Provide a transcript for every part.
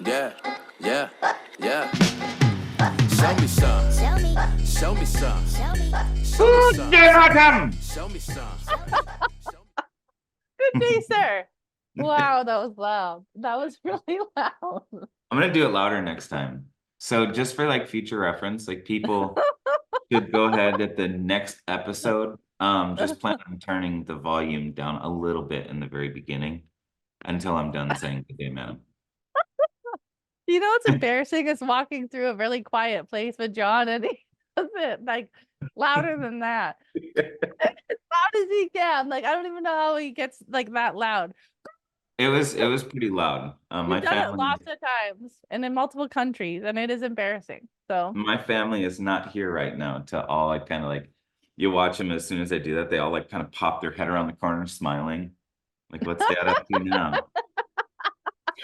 Yeah, yeah, yeah. Show me some. Show me some. Show me some. Show me some. Good day, sir. Wow, that was loud. That was really loud. I'm gonna do it louder next time. So just for like future reference, like people should go ahead at the next episode. Just plan on turning the volume down a little bit in the very beginning until I'm done saying good day, madam. You know what's embarrassing is walking through a really quiet place with John, and he does it like louder than that. As loud as he can. Like, I don't even know how he gets like that loud. It was pretty loud. My You've done it family lots of times and in multiple countries, and it is embarrassing. So my family is not here right now to all like kind of like you watch them as soon as I do that, they all like kind of pop their head around the corner smiling. Like, what's dad up to now?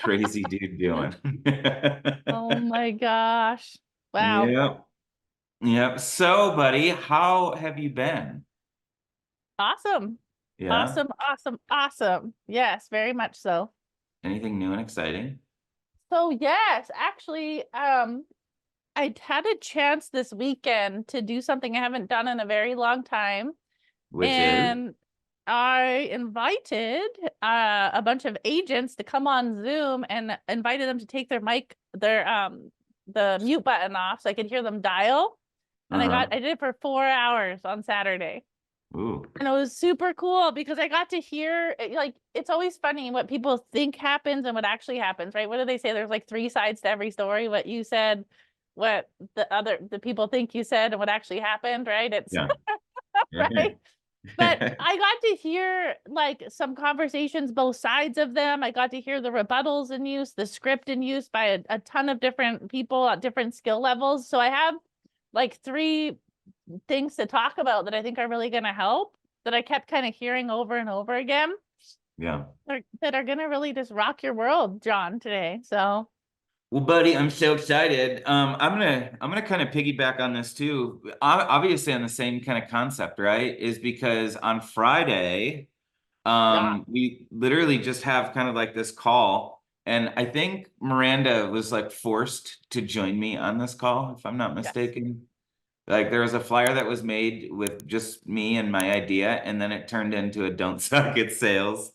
Crazy dude doing. oh my gosh. Wow. Yep. Yep. So, buddy, how have you been? Awesome. Yeah. Awesome. Yes, very much so. Anything new and exciting? So yes, actually, I had a chance this weekend to do something I haven't done in a very long time. Which is? And I invited a bunch of agents to come on Zoom and invited them to take their mic, the mute button off so I could hear them dial. And I did it for 4 hours on Saturday. Ooh. And it was super cool because I got to hear, like, it's always funny what people think happens and what actually happens, right? What do they say? There's like 3 sides to every story. What you said, what the people think you said, and what actually happened, right? It's Yeah. right. But I got to hear like some conversations, both sides of them. I got to hear the rebuttals in use, the script in use by a ton of different people at different skill levels. So I have like 3 things to talk about that I think are really going to help, that I kept kind of hearing over and over again. Yeah. That are going to really just rock your world, John, today. So, well, buddy, I'm so excited. I'm gonna kind of piggyback on this too. Obviously, on the same kind of concept, right? Is because on Friday, we literally just have kind of like this call, and I think Miranda was like forced to join me on this call, if I'm not mistaken. Yes. Like there was a flyer that was made with just me and my idea, and then it turned into a don't suck at sales,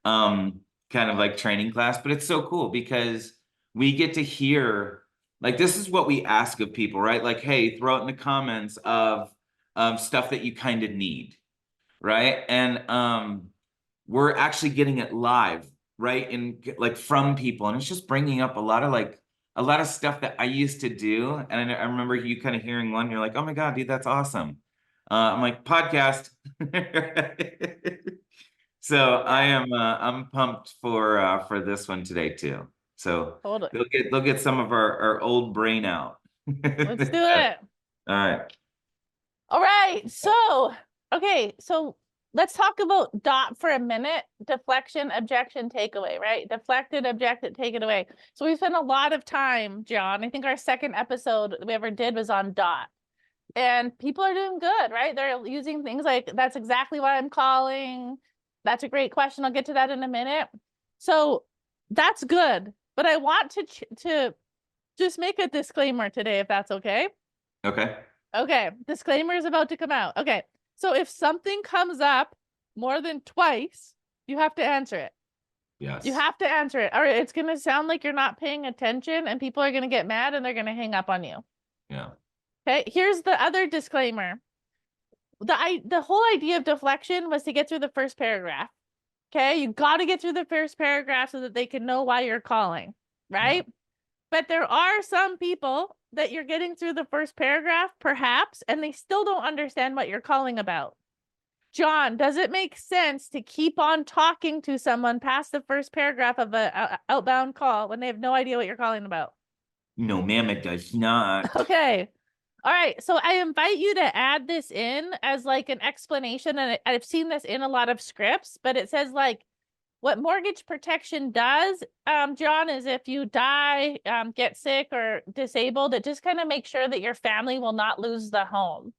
kind of like training class. But it's so cool because we get to hear, like, this is what we ask of people, right? Like, hey, throw it in the comments of stuff that you kind of need, right? And we're actually getting it live, right? And like from people, and it's just bringing up a lot of stuff that I used to do. And I remember you kind of hearing one, you're like, oh my God, dude, that's awesome. I'm like, podcast. So I'm pumped for this one today too. So they'll get some of our old brain out. Let's do it. All right. So, okay. So let's talk about DOT for a minute. Deflection, objection, takeaway, right? Deflected, objected, take it away. So we spent a lot of time, John. I think our second episode we ever did was on DOT. And people are doing good, right? They're using things like, that's exactly why I'm calling. That's a great question. I'll get to that in a minute. So that's good. But I want to just make a disclaimer today, if that's okay. Okay. Disclaimer is about to come out. Okay. So if something comes up more than twice, you have to answer it. Yes. You have to answer it. All right. It's going to sound like you're not paying attention, and people are going to get mad and they're going to hang up on you. Yeah. Okay. Here's the other disclaimer. The whole idea of deflection was to get through the first paragraph. Okay. You got to get through the first paragraph so that they can know why you're calling. Right. Yeah. But there are some people that you're getting through the first paragraph, perhaps, and they still don't understand what you're calling about. John, does it make sense to keep on talking to someone past the first paragraph of a outbound call when they have no idea what you're calling about? No, ma'am, it does not. Okay. All right. So I invite you to add this in as like an explanation. And I've seen this in a lot of scripts, but it says like, what mortgage protection does, John, is if you die, get sick or disabled, it just kind of makes sure that your family will not lose the home.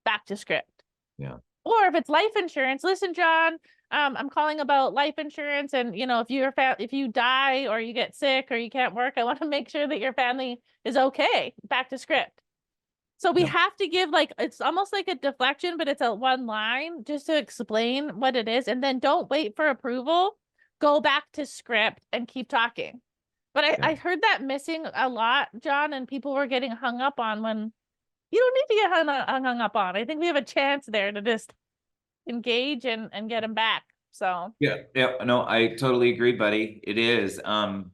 Back to script. Yeah. Or if it's life insurance, listen, John, I'm calling about life insurance, and you know, if you die or you get sick or you can't work, I want to make sure that your family is okay. Back to script. So we have to give like, it's almost like a deflection, but it's a one line just to explain what it is. And then don't wait for approval. Go back to script and keep talking. But I heard that missing a lot, John, and people were getting hung up on when you don't need to get hung up on. I think we have a chance there to just engage and get them back. So yeah, no, I totally agree, buddy. It is. And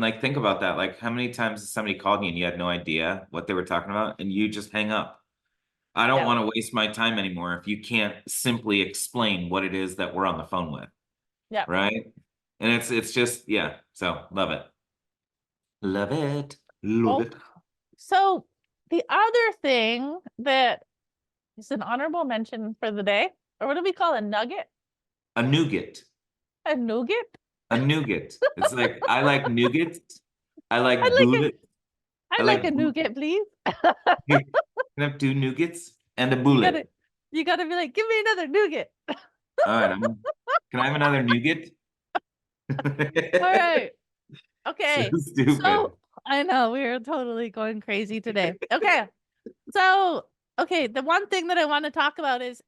like think about that. Like how many times has somebody called you and you had no idea what they were talking about and you just hang up? I don't want to waste my time anymore if you can't simply explain what it is that we're on the phone with. yeah. Right. And it's just, yeah. So love it. Love it. Love it. So the other thing that is an honorable mention for the day, or what do we call a nugget? A nougat. A nougat? A nougat. It's like I like nougat. I like I'd bullet. like a nougat, please. Can I have 2 nougats and a You bullet? gotta be like, give me another nougat. All right. Can I have another nougat? All right. Okay. So stupid. So I know we're totally going crazy today. Okay. So, okay, the one thing that I want to talk about is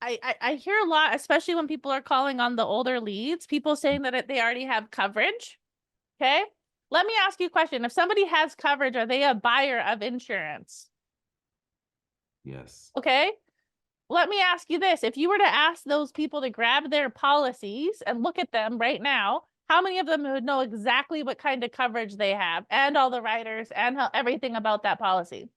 I hear a lot, especially when people are calling on the older leads, people saying that they already have coverage. Okay. Let me ask you a question. If somebody has coverage, are they a buyer of insurance? Yes. Okay. Let me ask you this. If you were to ask those people to grab their policies and look at them right now, how many of them would know exactly what kind of coverage they have and all the riders and everything about that policy?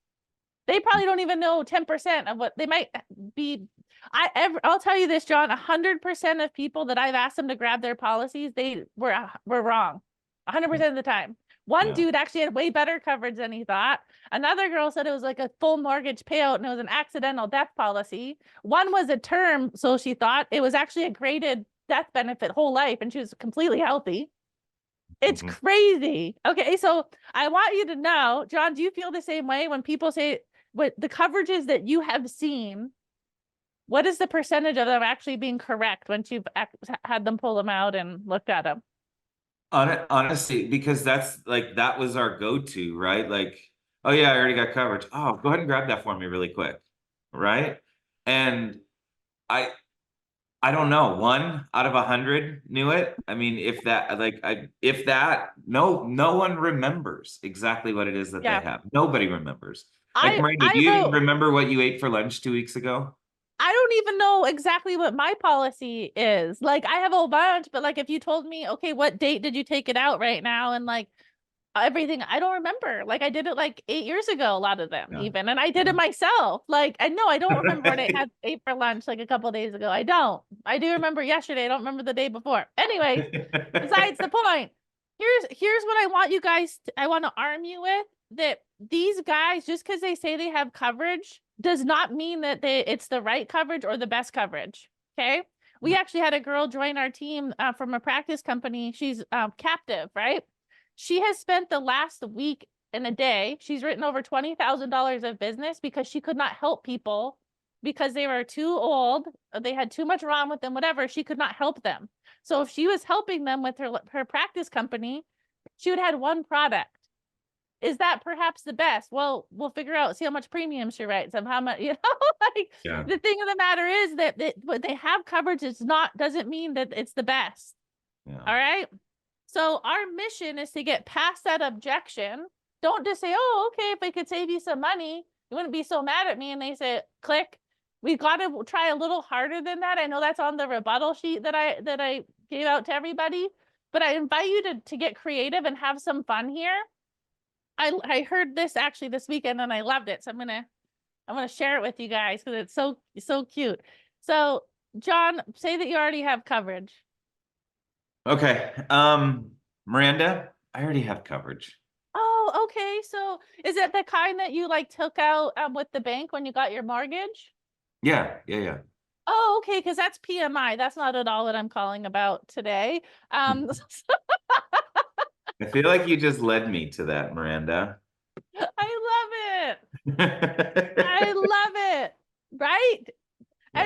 They probably don't even know 10% of what they might be. I'll tell you this, John, 100% of people that I've asked them to grab their policies, they were wrong 100% of the time. One dude actually had way better coverage than he thought. Another girl said it was like a full mortgage payout and it was an accidental death policy. One was a term, so she thought it was actually a graded death benefit whole life, and she was completely healthy. It's crazy. Okay, so I want you to know, John, do you feel the same way when people say what the coverages that you have seen? What is the percentage of them actually being correct once you've had them pull them out and looked at them? Honestly, because that was our go-to, right? Like, oh yeah, I already got coverage. Oh, go ahead and grab that for me really quick. Right. And I don't know, 1 out of 100 knew it. I mean, if that, no one remembers exactly what it is that they have. Nobody remembers. Like, Miranda, do you even remember what you ate for lunch 2 weeks ago? I don't even know exactly what my policy is. Like, I have a whole bunch, but like, if you told me, okay, what date did you take it out right now? And like everything, I don't remember. Like, I did it like 8 years ago, a lot of them even. And I did it myself. Like, I know I don't remember what I had ate for lunch like a couple of days ago. I don't. I do remember yesterday. I don't remember the day before. Anyways, besides the point, here's what I want you guys I want to arm you with, that these guys, just because they say they have coverage, does not mean that it's the right coverage or the best coverage. Okay. We actually had a girl join our team from a practice company. She's captive, right? She has spent the last week and a day, she's written over $20,000 of business because she could not help people because they were too old, they had too much wrong with them, whatever. She could not help them. So if she was helping them with her practice company, she would have had one product. Is that perhaps the best? Well, we'll figure out, see how much premium she writes and how much, you know, like the thing of the matter is that what they have coverage doesn't mean that it's the best. All right. So our mission is to get past that objection. Don't just say, oh, okay, if I could save you some money, you wouldn't be so mad at me. And they say, click. We've got to try a little harder than that. I know that's on the rebuttal sheet that I gave out to everybody, but I invite you to get creative and have some fun here. I heard this actually this weekend and I loved it. So I'm gonna share it with you guys because it's so cute. So John, say that you already have coverage. Okay. Miranda, I already have coverage. Oh, okay. So is it the kind that you like took out with the bank when you got your mortgage? Yeah. Oh, okay, because that's PMI. That's not at all what I'm calling about today. I feel like you just led me to that, Miranda. I love it. I love it. Right?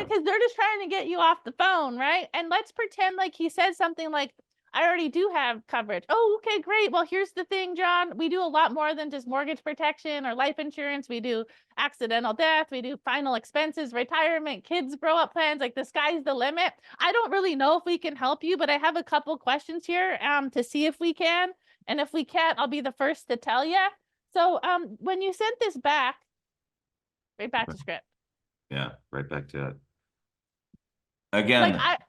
because they're just trying to get you off the phone, right? And let's pretend like he says something like, I already do have coverage. Oh, okay, great. Well, here's the thing, John. We do a lot more than just mortgage protection or life insurance. We do accidental death. We do final expenses, retirement, kids grow up plans. Like the sky's the limit. I don't really know if we can help you, but I have a couple questions here to see if we can. And if we can't, I'll be the first to tell you. So when you sent this back, right back to script. Yeah, right back to it. Again, Like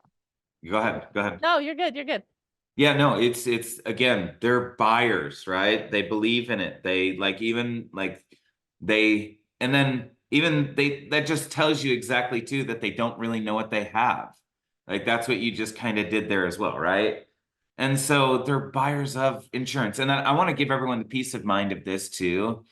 go ahead. No, you're good. You're good. Yeah, no, it's again, they're buyers, right? They believe in it. They like even like they and then even they that just tells you exactly too that they don't really know what they have. Like that's what you just kind of did there as well, right? And so they're buyers of insurance. And I want to give everyone the peace of mind of this too.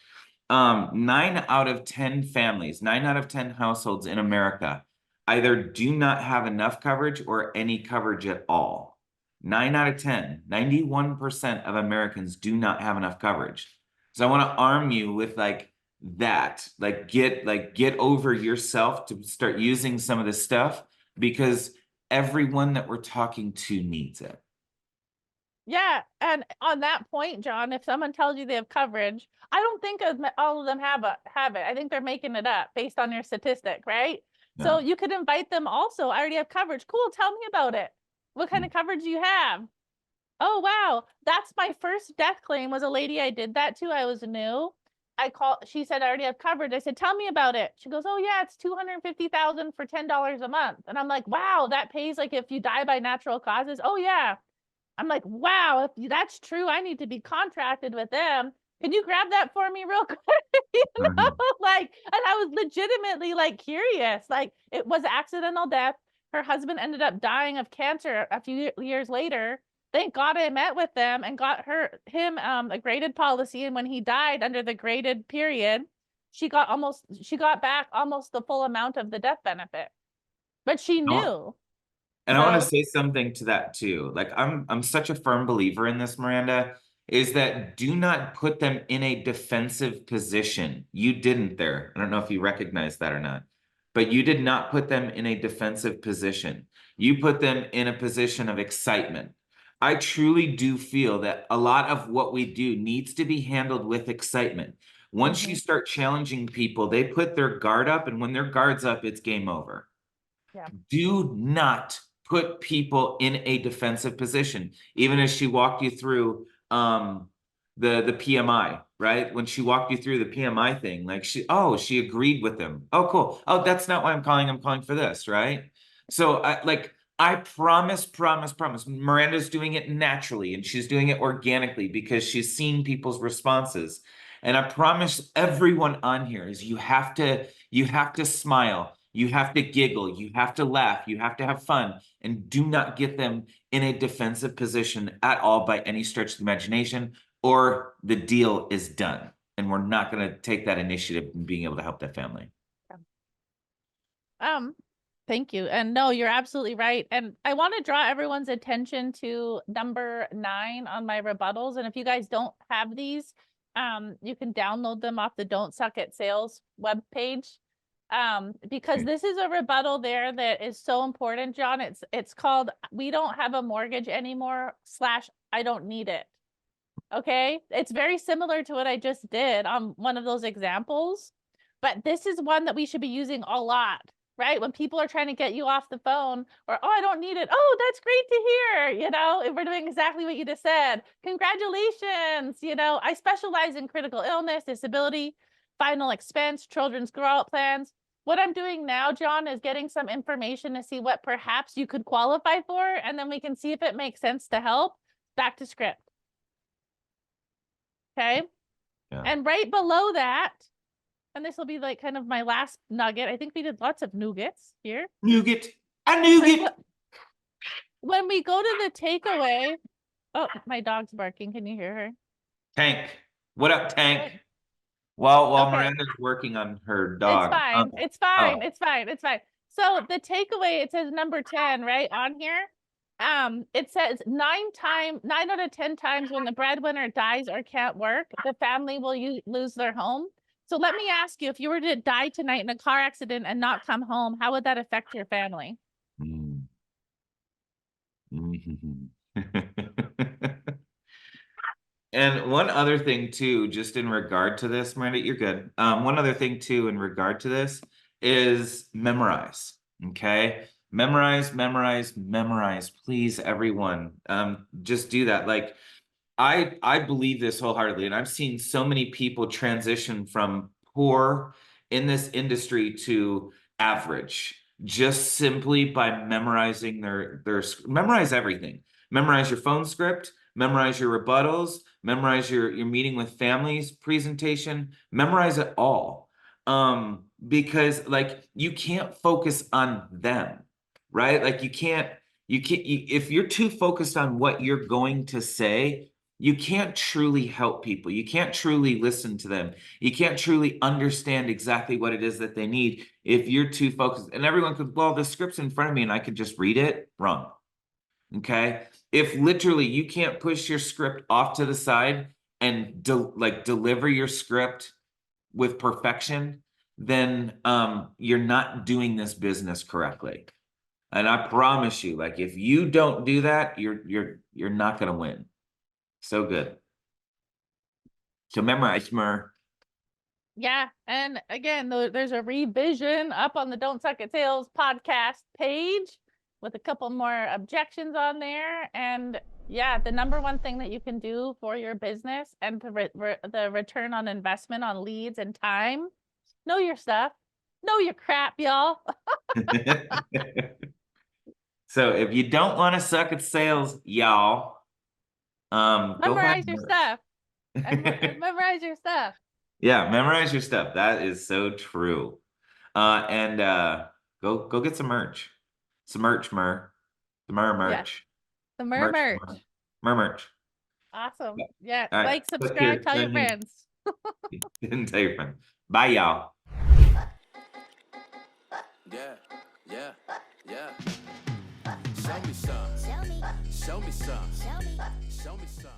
9 out of 10 families, 9 out of 10 households in America either do not have enough coverage or any coverage at all. 9 out of 10, 91% of Americans do not have enough coverage. So I want to arm you with like that, like get over yourself to start using some of this stuff because everyone that we're talking to needs it. Yeah, and on that point, John, if someone tells you they have coverage, I don't think all of them have it. I think they're making it up based on your statistic, right? Yeah. So you could invite them also. I already have coverage. Cool, tell me about it. What kind of coverage do you have? Oh, wow. That's my first death claim was a lady I did that to. I was new. She said, I already have coverage. I said, tell me about it. She goes, oh yeah, it's $250,000 for $10 a month. And I'm like, wow, that pays like if you die by natural causes. Oh yeah. I'm like, wow, if that's true, I need to be contracted with them. Can you grab that for me real quick? Like, and I was legitimately like curious. Like, it was accidental death. Her husband ended up dying of cancer a few years later. Thank God I met with them and got him a graded policy. And when he died under the graded period, she got back almost the full amount of the death benefit. But she knew. And I want to say something to that too. Like I'm such a firm believer in this, Miranda, is that do not put them in a defensive position. You didn't there. I don't know if you recognize that or not, but you did not put them in a defensive position. You put them in a position of excitement. I truly do feel that a lot of what we do needs to be handled with excitement. Once you start challenging people, they put their guard up, and when their guard's up, it's game over. Yeah. Do not put people in a defensive position. Even as she walked you through the PMI, right? When she walked you through the PMI thing, like she agreed with them. Oh, cool. Oh, that's not why I'm calling for this, right? So I promise, Miranda's doing it naturally and she's doing it organically because she's seen people's responses. And I promise everyone on here is you have to smile. You have to giggle, you have to laugh, you have to have fun, and do not get them in a defensive position at all by any stretch of the imagination, or the deal is done. And we're not going to take that initiative in being able to help that family. Thank you. And no, you're absolutely right. And I want to draw everyone's attention to number 9 on my rebuttals. And if you guys don't have these, you can download them off the Don't Suck at Sales webpage. Because this is a rebuttal there that is so important, John. It's called "We Don't Have a Mortgage Anymore" / "I Don't Need It." Okay, it's very similar to what I just did on one of those examples, but this is one that we should be using a lot, right? When people are trying to get you off the phone, or "Oh, I don't need it." Oh, that's great to hear. If we're doing exactly what you just said, congratulations. I specialize in critical illness, disability, final expense, children's grow up plans. What I'm doing now, John, is getting some information to see what perhaps you could qualify for, and then we can see if it makes sense to help. Back to script. Okay. Yeah. And right below that, and this will be like kind of my last nugget. I think we did lots of nougats here. Nougat. A nougat. When we go to the takeaway, oh, my dog's barking. Can you hear her? Tank. What up, Tank? While Miranda's working on her dog. It's fine. It's fine. It's fine. It's fine. So the takeaway, it says number 10, right on here. It says 9 out of 10 times when the breadwinner dies or can't work, the family will lose their home. So let me ask you, if you were to die tonight in a car accident and not come home, how would that affect your family? Mm. Mhm. And one other thing too, just in regard to this, Miranda, you're good. One other thing too, in regard to this is memorize. Okay. Memorize, memorize, memorize. Please, everyone. Just do that. Like I believe this wholeheartedly, and I've seen so many people transition from poor in this industry to average just simply by memorizing their memorize everything. Memorize your phone script, memorize your rebuttals, memorize your meeting with families presentation, memorize it all. Because like you can't focus on them, right? Like you can't if you're too focused on what you're going to say, you can't truly help people. You can't truly listen to them. You can't truly understand exactly what it is that they need if you're too focused. And everyone could, well, the script's in front of me and I could just read it. Wrong. Okay. If literally you can't push your script off to the side and deliver your script with perfection, then you're not doing this business correctly. And I promise you, like if you don't do that, you're not gonna win. So good. So memorize more. Yeah. And again, there's a revision up on the Don't Suck at Sales podcast page with a couple more objections on there. And yeah, the number one thing that you can do for your business and the return on investment on leads and time, know your stuff, know your crap, y'all. So if you don't want to suck at sales, y'all, go buy Memorize your merch. stuff and memorize your stuff. Yeah, memorize your stuff. That is so true. And go get some merch. Some merch, Mer. The Mer Yes, merch. the Merch. merch. Merch. Awesome. Yeah. All right. Like, Click subscribe, here. tell your friends. Didn't tell your friend. Bye, y'all. Yeah, yeah, yeah. Show me some. Show me some. Show me some.